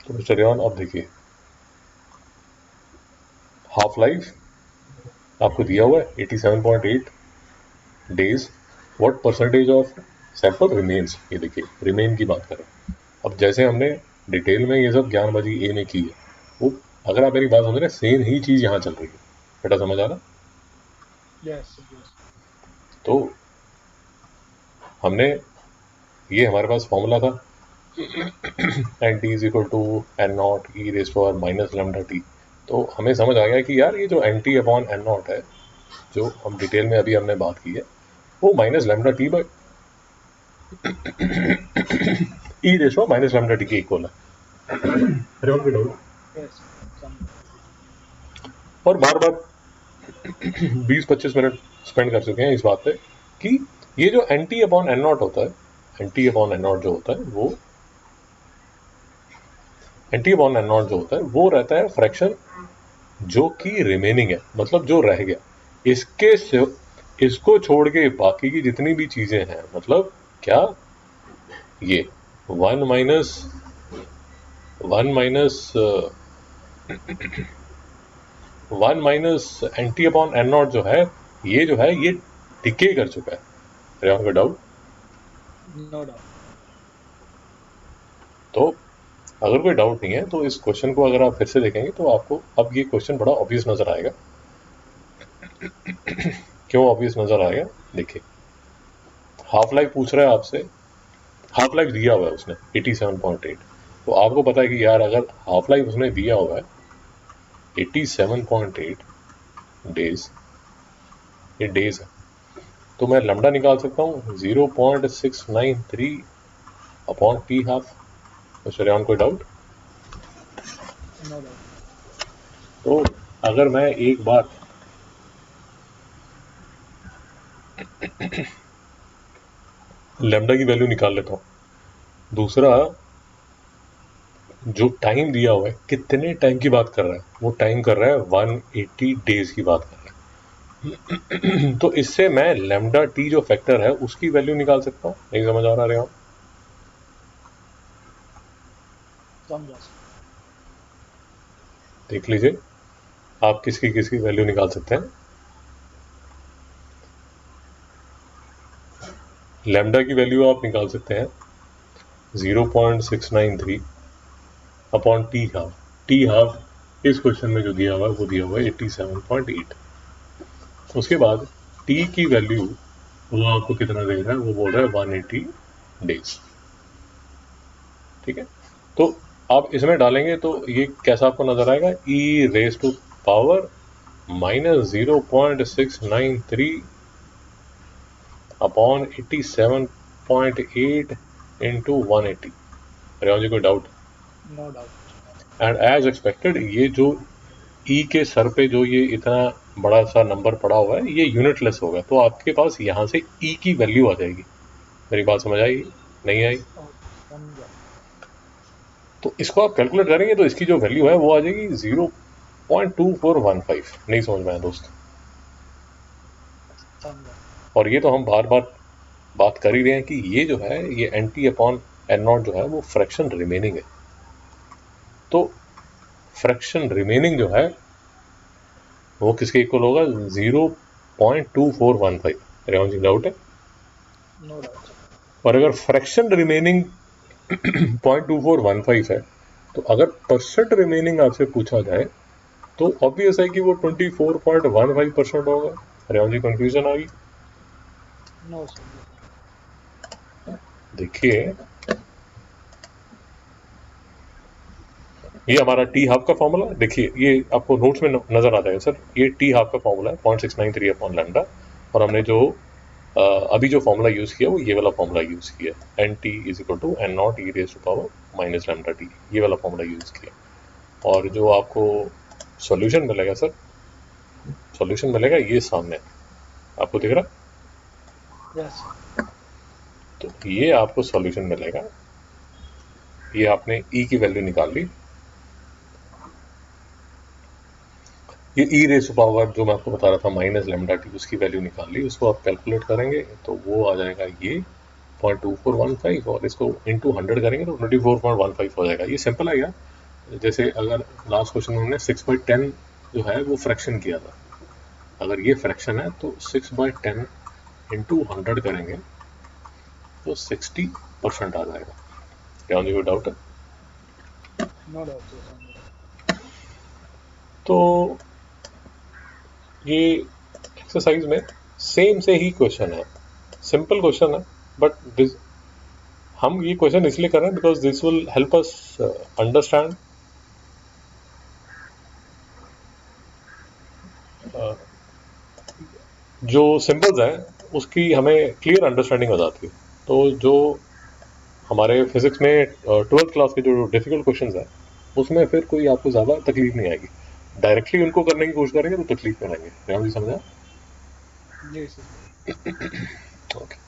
तो मिस्टर रेहान अब देखिए, हाफ लाइफ आपको दिया हुआ है 87.8 days, what percentage of sample remains, ये देखिए रिमेन की बात करें। अब जैसे हमने डिटेल में ये सब ज्ञानबाजी ए में की है, वो अगर आप मेरी बात समझ रहे हैं, सेम ही चीज़ यहाँ चल रही है। बेटा समझ आ रहा? यस। तो हमने, ये हमारे पास फॉर्मूला था N T is equal to N naught e raise to power minus lambda T. तो हमें समझ आ गया कि यार ये जो N T upon N naught है, जो हम डिटेल में अभी हमने बात की है, वो minus lambda T by e raise to minus lambda T के इक्वल है। यस। और बार बार 20-25 मिनट स्पेंड कर चुके हैं इस बात पे कि ये जो N T upon N naught होता है, N T upon N naught जो होता है वो, N T upon N naught जो होता है वो रहता है फ्रैक्शन जो कि रिमेनिंग है, मतलब जो रह गया। इसके इसको छोड़ के बाकी की जितनी भी चीजें हैं, मतलब क्या, ये one minus one minus N T upon N naught जो है, ये जो है ये डिके कर चुका है। रेहान का डाउट? No doubt. तो अगर कोई डाउट नहीं है तो इस क्वेश्चन को अगर आप फिर से देखेंगे तो आपको अब ये क्वेश्चन बड़ा ऑब्वियस नजर आएगा। क्यों ऑब्वियस नजर आएगा? देखिए, हाफ लाइफ पूछ रहा है आपसे, हाफ लाइफ दिया हुआ है उसने 87.8। तो आपको पता है कि यार अगर हाफ लाइफ उसने दिया हुआ है 87.8 डेज, ये डेज है, तो मैं लैम्डा निकाल सकता हूँ 0.693 upon T half. Mister Rehan कोई डाउट? No doubt. तो अगर मैं एक बार लैम्डा की वैल्यू निकाल लेता हूँ, दूसरा जो टाइम दिया हुआ है, कितने टाइम की बात कर रहा है वो, टाइम कर रहा है 180 डेज की बात कर रहा है। तो इससे मैं लैम्डा टी जो फैक्टर है उसकी वैल्यू निकाल सकता हूँ। नहीं समझ आ रहा है? समझा। देख लीजिए आप किसकी किसकी वैल्यू निकाल सकते हैं। लैम्डा की वैल्यू आप निकाल सकते हैं 0.693 upon T half. T half इस क्वेश्चन में जो दिया हुआ है वो दिया हुआ है 87.8। उसके बाद टी की वैल्यू वो आपको कितना दे रहा है, वो बोल रहा है 180 डेज। ठीक है, तो आप इसमें डालेंगे तो ये कैसा आपको नजर आएगा, e raise to power minus 0.693 upon 87.8 into 180। Revan ji कोई doubt? No doubt. And as expected ये जो ई के सर पे जो ये इतना बड़ा सा नंबर पड़ा हुआ है ये यूनिटलेस होगा, तो आपके पास यहाँ से ई की वैल्यू आ जाएगी। मेरी बात समझ आई? नहीं आई? समझा। तो इसको आप कैलकुलेट करेंगे तो इसकी जो वैल्यू है वो आ जाएगी 0.2415। नहीं समझ में आया दोस्त? समझा। और ये तो हम बार बार बात कर ही रहे हैं कि ये जो है ये N T upon N naught जो है वो फ्रैक्शन रिमेनिंग है। तो फ्रैक्शन रिमेनिंग जो है वो किसके इक्वल होगा, 0.2415। रेवान जी डाउट है? No doubt. और अगर फ्रैक्शन रिमेनिंग 0.2415 है, तो अगर परसेंट रिमेनिंग आपसे पूछा जाए तो ऑब्वियस है कि वो 24.15% होगा। रेवान जी कंफ्यूजन आ गई? नो समझा। देखिए ये हमारा टी हाफ का फॉर्मूला, देखिए ये आपको नोट्स में नजर आ जाएगा सर, ये टी हाफ का फॉर्मूला है 0.693 अपॉन लैम्डा। और हमने जो अभी जो फॉर्मूला यूज किया वो ये वाला फॉर्मूला यूज किया, N T is equal to N naught e raise to power minus lambda T, ये वाला फॉर्मूला यूज किया। और जो आपको सॉल्यूशन मिलेगा सर, सॉल्यूशन मिलेगा ये सामने आपको दिख रहा यस। है। तो ये आपको सॉल्यूशन मिलेगा, ये आपने ई की वैल्यू निकाल ली, ये ई रेस पावर जो मैं आपको बता रहा था माइनस लैम्डा टी, उसकी वैल्यू निकाल ली, उसको आप कैलकुलेट करेंगे तो वो आ जाएगा ये 0.2415, और इसको इंटू 100 करेंगे तो 24.15 हो जाएगा। ये सिंपल है यार, जैसे अगर लास्ट क्वेश्चन में हमने 6/10 जो है वो फ्रैक्शन किया था, अगर ये फ्रैक्शन है तो 6/10 इंटू 100 करेंगे तो 60% आ जाएगा। क्या मुझे कोई डाउट है? No doubt, sir. No doubt. तो ये एक्सरसाइज में सेम से ही क्वेश्चन है, सिंपल क्वेश्चन है, बट दिस हम ये क्वेश्चन इसलिए कर रहे हैं because this will help us understand जो सिंबल्स हैं उसकी हमें क्लियर अंडरस्टैंडिंग हो जाती है। तो जो हमारे फिजिक्स में 12th क्लास के जो डिफिकल्ट क्वेश्चंस हैं उसमें फिर कोई आपको ज़्यादा तकलीफ नहीं आएगी, डायरेक्टली उनको करने की कोशिश करेंगे तो तकलीफ में आएंगे। राम जी समझा? Yes, sir. ओके।